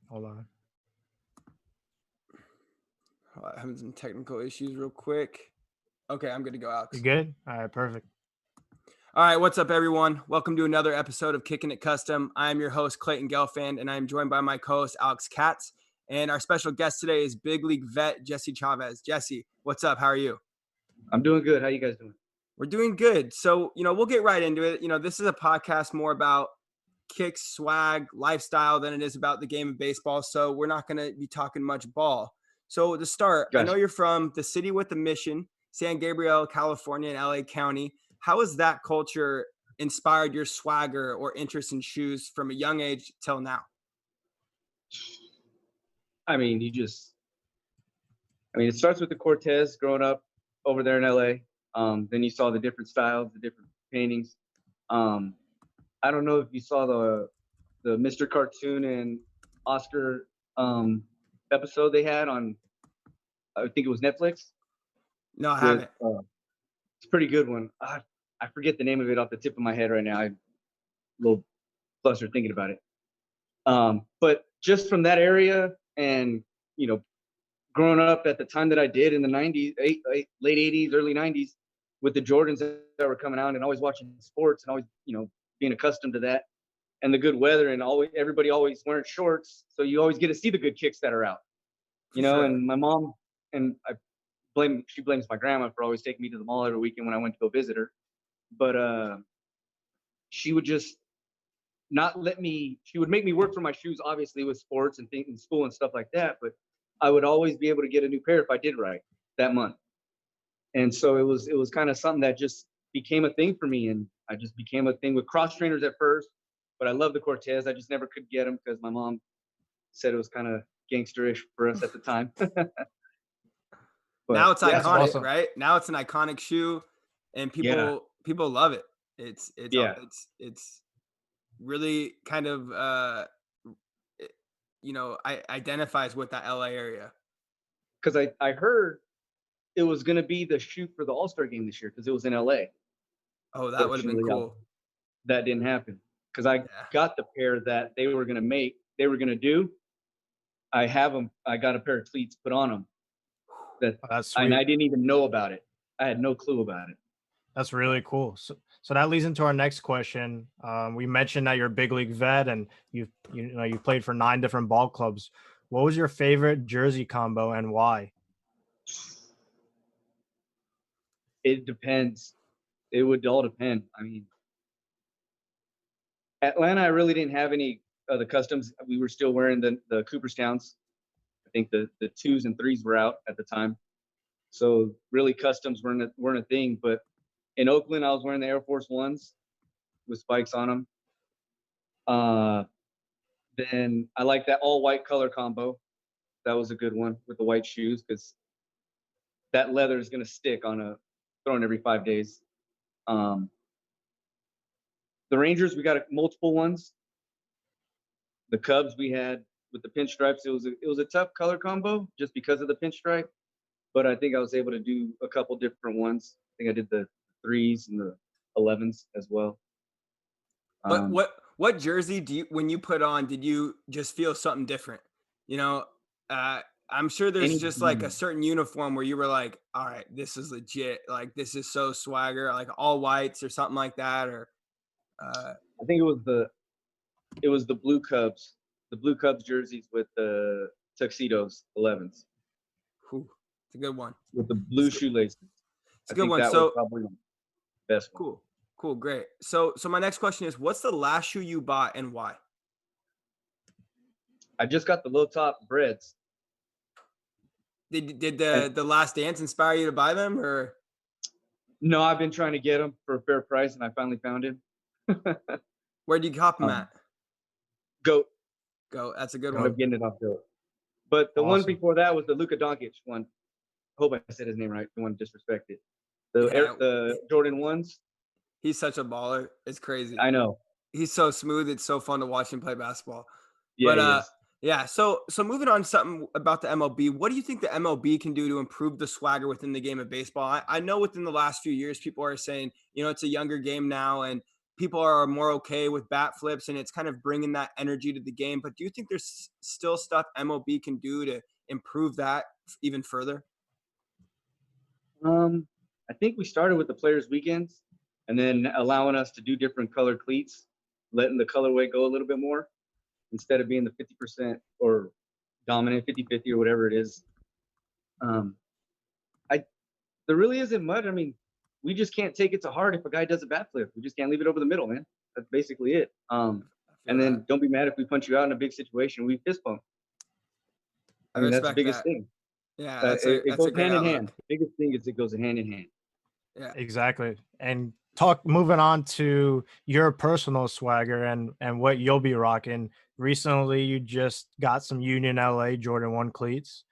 Hold on. I'm having some technical issues real quick. Okay, I'm good to go, You Alex. good? All right, perfect. All right, what's up, everyone? Welcome to another episode of Kicking It Custom. I am your host, Clayton Gelfand, and I am joined by my co-host, Alex Katz. And our special guest today is big league vet JESSE Chavez. Jesse, what's up? How are you? I'm doing good. How you guys doing? We're doing good. So, we'll get right into it. This is a podcast more about kicks, swag, lifestyle than it is about the game of baseball. So we're not going to be talking much ball. So to start, I know Gotcha. you're from the city with the mission, San Gabriel, California, and LA County. How has that culture inspired your swagger or interest in shoes from a young age till now? I mean, it starts with the Cortez growing up over there in LA. Then you saw the different styles, the different paintings. I don't know if you saw the Mr. Cartoon and Oscar episode they had on, I think it was Netflix. No, I haven't. It's a pretty good one. I forget the name of it off the tip of my head right now. I'm a little flustered thinking about it. But just from that area and, growing up at the time that I did in the 90s, late 80s, early 90s, with the Jordans that were coming out and always watching sports and always, being accustomed to that and the good weather and everybody always wearing shorts. So you always get to see the good kicks that are out, Sure. and my mom, and she blames my grandma for always taking me to the mall every weekend when I went to go visit her. But she would just not let me, she would make me work for my shoes, obviously with sports and things in school and stuff like that. But I would always be able to get a new pair if I did right that month. And so it was kind of something that just became a thing for me. And I just became a thing with cross trainers at first, but I love the Cortez. I just never could get them because my mom said it was kind of gangsterish for us at the time. Now it's yeah, iconic, awesome. right? Now it's an iconic shoe and people love it. It's really kind of identifies with that LA area. Because I heard it was going to be the shoot for the All-Star game this year because it was in LA. Oh, that would have been cool. That didn't happen because I got the pair that they were going to do. I have them. I got a pair of cleats put on them. That's sweet. And I didn't even know about it. I had no clue about it. That's really cool. So that leads into our next question. We mentioned that you're a big league vet and you've played for 9 different ball clubs. What was your favorite jersey combo and why? It depends. It would all depend. I mean, Atlanta, I really didn't have any of the customs. We were still wearing the Cooperstowns. I think the 2s and 3s were out at the time. So really customs weren't a thing. But in Oakland, I was wearing the Air Force Ones with spikes on them. Then I like that all white color combo. That was a good one with the white shoes because that leather is going to stick on thrown every 5 days. The Rangers, we got multiple ones. The Cubs we had with the pinstripes. It was a tough color combo just because of the pinstripe, but I think I was able to do a couple different ones. I think I did the 3s and the 11s as well. But what jersey when you put on, did you just feel something different? I'm sure there's just like a certain uniform where you were like, all right, this is legit. Like, this is so swagger, like all whites or something like that. Or I think it was the Blue Cubs, jerseys with the tuxedos, 11s. It's a good one. With the blue shoelaces. It's a good one. So was probably the best one. Cool, great. So my next question is, what's the last shoe you bought and why? I just got the low top Breads. Did the Last Dance inspire you to buy them, or? No, I've been trying to get them for a fair price, and I finally found him. Where did you cop them at? Goat. That's a good one. one. I'm getting it off Goat. But the one before that was the Luka Doncic one. I hope I said his name right. The one disrespected. The Jordan 1s. He's such a baller. It's crazy. I know. He's so smooth. It's so fun to watch him play basketball. Yeah, but yeah. So moving on to something about the MLB. What do you think the MLB can do to improve the swagger within the game of baseball? I know within the last few years, people are saying, it's a younger game now, and people are more okay with bat flips, and it's kind of bringing that energy to the game. But do you think there's still stuff MLB can do to improve that even further? I think we started with the players' weekends and then allowing us to do different colored cleats, letting the colorway go a little bit more instead of being the 50% or dominant 50-50 or whatever it is. Um, I There really isn't much. I mean, we just can't take it to heart if a guy does a bat flip. We just can't leave it over the middle, man. That's basically it. And then don't be mad if we punch you out in a big situation. We fist bump. I mean, that's the biggest thing. Yeah, It goes hand in hand. The biggest thing is it goes hand in hand. Yeah, Exactly. And moving on to your personal swagger and what you'll be rocking. Recently, you just got some Union LA Jordan 1 cleats.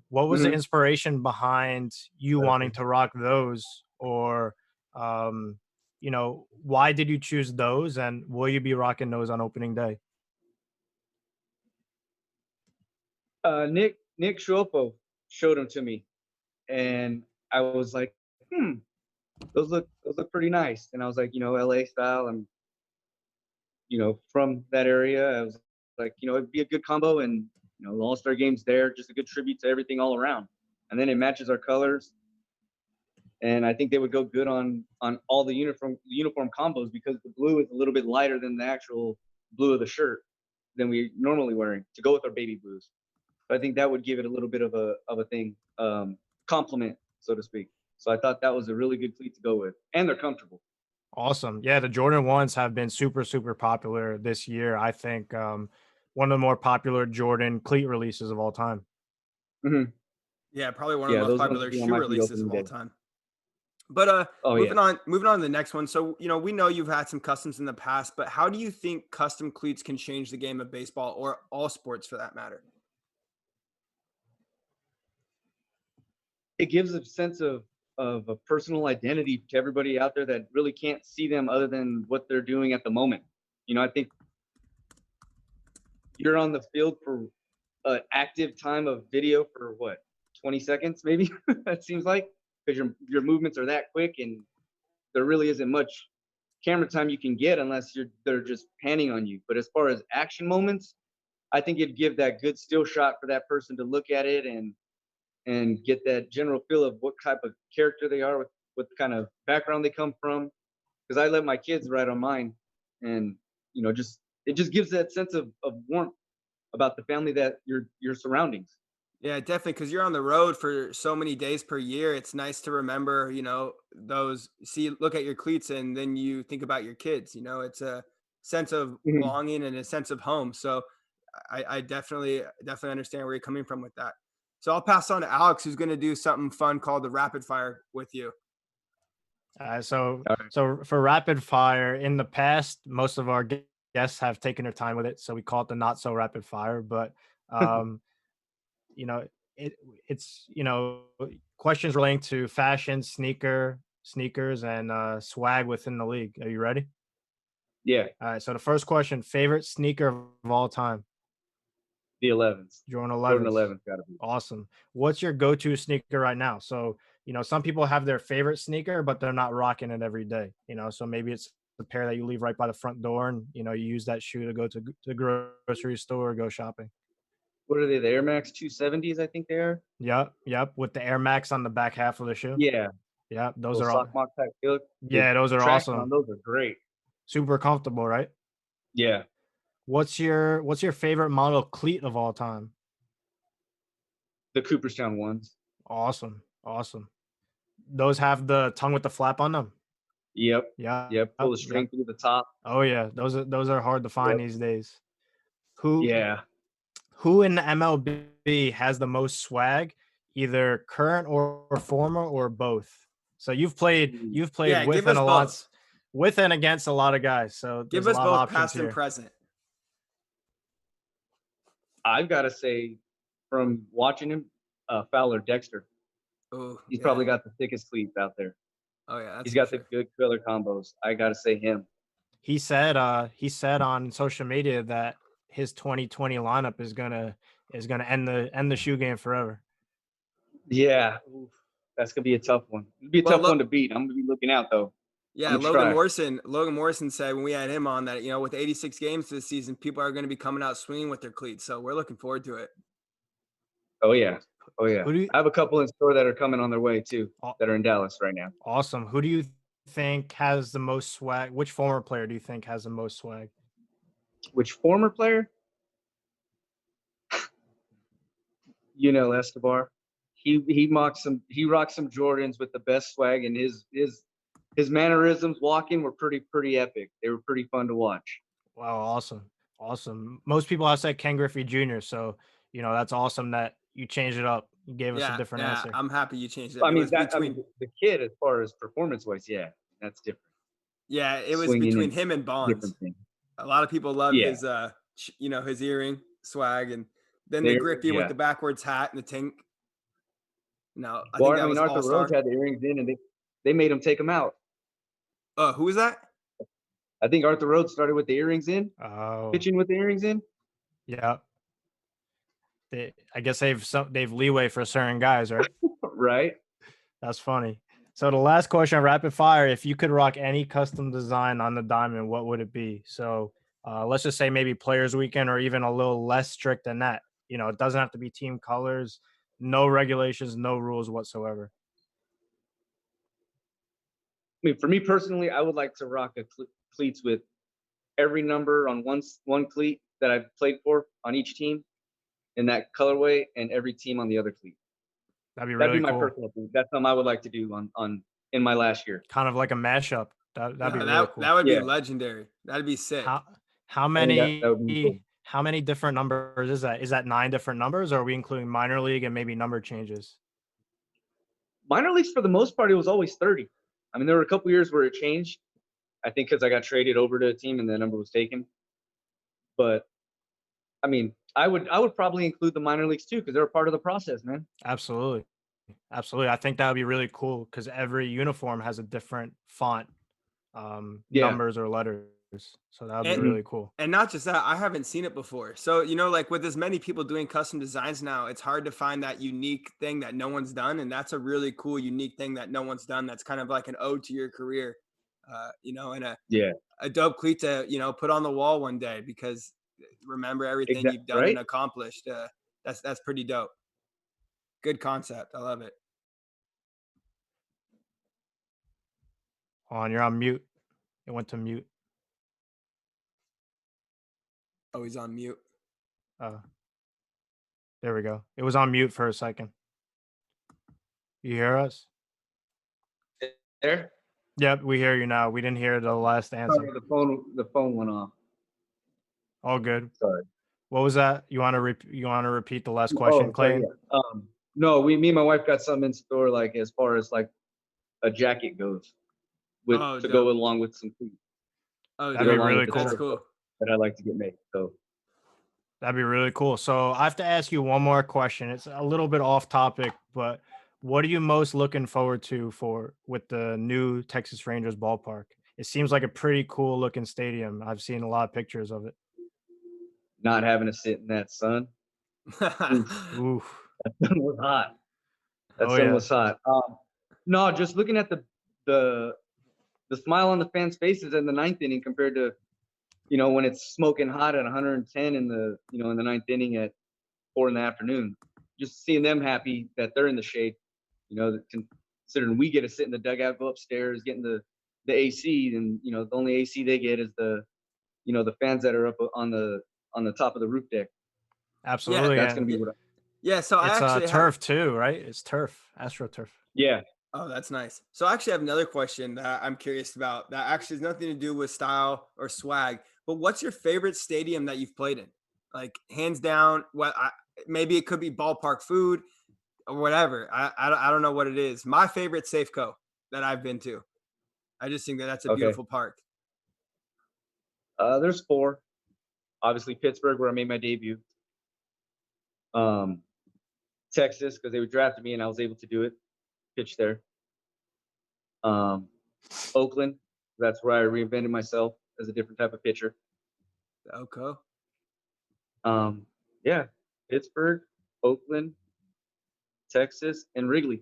What was the Mhm. inspiration behind you wanting to rock those? Or, why did you choose those? And will you be rocking those on opening day? Nick Schuopo showed them to me, and I was like, those look pretty nice. And I was like, LA style. I'm, from that area. I was like, it'd be a good combo, and the All-Star game's there, just a good tribute to everything all around. And then it matches our colors, and I think they would go good on all the uniform combos because the blue is a little bit lighter than the actual blue of the shirt than we normally wearing to go with our baby blues. I think that would give it a little bit of a thing, compliment, so to speak. So I thought that was a really good cleat to go with, and they're comfortable. Awesome. Yeah, the Jordan 1s have been super, super popular this year. I think one of the more popular Jordan cleat releases of all time. Hmm. yeah, probably one of Yeah, the most those ones popular would be on shoe my feet releases opening of all day. time. But Oh yeah. moving on to the next one. So, we know you've had some customs in the past, but how do you think custom cleats can change the game of baseball or all sports for that matter? It gives a sense of a personal identity to everybody out there that really can't see them other than what they're doing at the moment. I think you're on the field for an active time of video for what, 20 seconds maybe. That seems like, because your movements are that quick, and there really isn't much camera time you can get unless they're just panning on you. But as far as action moments, I think it'd give that good still shot for that person to look at it and get that general feel of what type of character they are, with what kind of background they come from. Because I let my kids write on mine, and just it just gives that sense of warmth about the family that your surroundings. Yeah, definitely. Because you're on the road for so many days per year. It's nice to remember, look at your cleats and then you think about your kids. It's a sense of Mhm. belonging and a sense of home. So I definitely understand where you're coming from with that. So I'll pass on to Alex, who's going to do something fun called the rapid fire with you. So All right. so for rapid fire, in the past, most of our guests have taken their time with it, so we call it the not so rapid fire. But um, you know, it's questions relating to fashion, sneakers, and swag within the league. Are you ready? Yeah, All right. So the first question: favorite sneaker of all time? the 11s. Jordan Jordan 11s. 11's got to be. Awesome. What's your go-to sneaker right now? So, some people have their favorite sneaker, but they're not rocking it every day, so maybe it's the pair that you leave right by the front door and, you use that shoe to go to the grocery store or go shopping. What are they? The Air Max 270s, I think they are. Yep. Yep. With the Air Max on the back half of the shoe. Yeah, Yep. Those those are sock all. mock type feel. The Yeah. Those are traction on awesome. those are great. Super comfortable, right? Yeah, What's your favorite model cleat of all time? the Cooperstown ones. Awesome. Awesome. Those have the tongue with the flap on them. Yep, Yeah. yep. Pull the Yep. string through the top. Oh yeah, those are hard to find Yep. these days. Who Yeah. who in the MLB has the most swag, either current or former or both? So Mm. you've played Yeah, give us both. with and against a lot of guys. So Give there's a us lot of both options past and here. present. I've got to say, from watching him, Fowler Dexter, Oh, he's yeah. probably got the thickest cleats out there. Oh, yeah. That's He's for got sure. the good color combos. I got to say him. He said on social media that his 2020 lineup is gonna end the shoe game forever. Yeah, oof, that's gonna be a tough one. It'd be a Well, tough one to beat. I'm gonna be looking out though. Yeah, I'm gonna try. Logan Morrison said when we had him on that, with 86 games this season, people are going to be coming out swinging with their cleats. So we're looking forward to it. Oh yeah. Oh yeah. Who do you, I have a couple in store that are coming on their way too, aw- that are in Dallas right now. awesome. Who do you think has the most swag? Which former player do you think has the most swag? Which former player? Escobar. He rocks some Jordans with the best swag, and his mannerisms walking were pretty epic. They were pretty fun to watch. Wow, awesome. Awesome. Most people have said Ken Griffey Jr., so that's awesome that you changed it up. You gave us a Yeah, different yeah, answer. I'm happy you changed it. I It mean was between the kid, as far as performance wise, yeah, that's different. yeah, it was Swinging between is him and Bonds. different thing. A lot of people love Yeah, his earring swag, and then the there. Griffey with Yeah. the backwards hat and the tank. No, I think Well, I that mean, was Arthur All Rhodes Star. had the earrings in, and they made him take them out. Who was that? I think Arthur Rhodes started with the earrings in, Oh, pitching with the earrings in. yeah. I guess they've leeway for certain guys, right? Right. That's funny. So the last question, rapid fire: if you could rock any custom design on the diamond, what would it be? So let's just say maybe Players Weekend, or even a little less strict than that. It doesn't have to be team colors, no regulations, no rules whatsoever. I mean, for me personally, I would like to rock cleats with every number on one cleat that I've played for on each team in that colorway, and every team on the other cleat. That'd be That'd be really my cool. personal thing. That's something I would like to do on in my last year. Kind of like a mashup. That'd be No, really that cool. that would be Yeah. legendary. That'd be sick. How I think that would be cool. how many different numbers is that? Is that 9 different numbers, or are we including minor league and maybe number changes? Minor leagues, for the most part, it was always 30. I mean, there were a couple years where it changed. I think because I got traded over to a team and the number was taken. But I mean, I would probably include the minor leagues too, because they're a part of the process, man. Absolutely. Absolutely. I think that would be really cool because every uniform has a different font, Yeah. numbers or letters. So that would be And really cool. and not just that, I haven't seen it before. So, like with as many people doing custom designs now, it's hard to find that unique thing that no one's done. And that's a really cool, unique thing that no one's done. That's kind of like an ode to your career, and Yeah. a dope cleat to, put on the wall one day because remember everything Exactly. you've done Right. and accomplished. That's pretty dope. Good concept. I love it. Hold on, you're on mute. It went to mute. Oh, he's on mute. Uh, there we go. It was on mute for a second. You hear us? There. Yep, we hear you now. We didn't hear the last answer. Sorry, the phone went off. All good. Sorry. What was that? You want to repeat the last Oh, question, sorry, Clayton? yeah. No, me and my wife got something in store, like as far as like a jacket goes, to dope. go along with some food. Oh, That'd be dope. really That's cool. cool. That I like to get made. So That'd be really cool. So I have to ask you one more question. It's a little bit off topic, but what are you most looking forward to with the new Texas Rangers ballpark? It seems like a pretty cool looking stadium. I've seen a lot of pictures of it. not having to sit in that sun. Oof. That sun was hot. That Oh sun yeah. was hot. No, just looking at the smile on the fans' faces in the ninth inning compared to, when it's smoking hot at 110 in the ninth inning at 4 in the afternoon. Just seeing them happy that they're in the shade, considering we get to sit in the dugout, go upstairs, getting the AC, and the only AC they get is the fans that are up on the top of the roof deck. Absolutely. That's And gonna be what. Yeah, so I it's actually turf too, right? It's turf, AstroTurf. Yeah. Oh, that's nice. So I actually have another question that I'm curious about that actually has nothing to do with style or swag, but what's your favorite stadium that you've played in? Like hands down, maybe it could be ballpark food or whatever. I don't know what it is. My favorite Safeco that I've been to. I just think that that's a Okay. beautiful park. There's 4. Obviously Pittsburgh, where I made my debut. Texas, because they drafted me and I was able to do it, pitch there. Oakland, that's where I reinvented myself as a different type of pitcher. Okay. Yeah, Pittsburgh, Oakland, Texas, and Wrigley.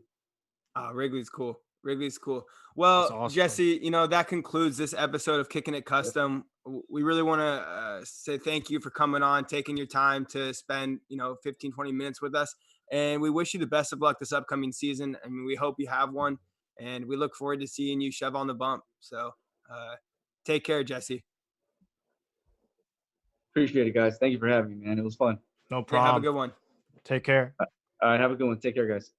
Wrigley's cool. Wrigley's cool. Well, That's awesome. Jesse, that concludes this episode of Kicking It Custom. We really want to say thank you for coming on, taking your time to spend, 15, 20 minutes with us. And we wish you the best of luck this upcoming season. I mean, we hope you have one, and we look forward to seeing you shove on the bump. So take care, Jesse. Appreciate it, guys. Thank you for having me, man. It was fun. No Yeah, problem. have a good one. Take care. All right, have a good one. Take care, guys.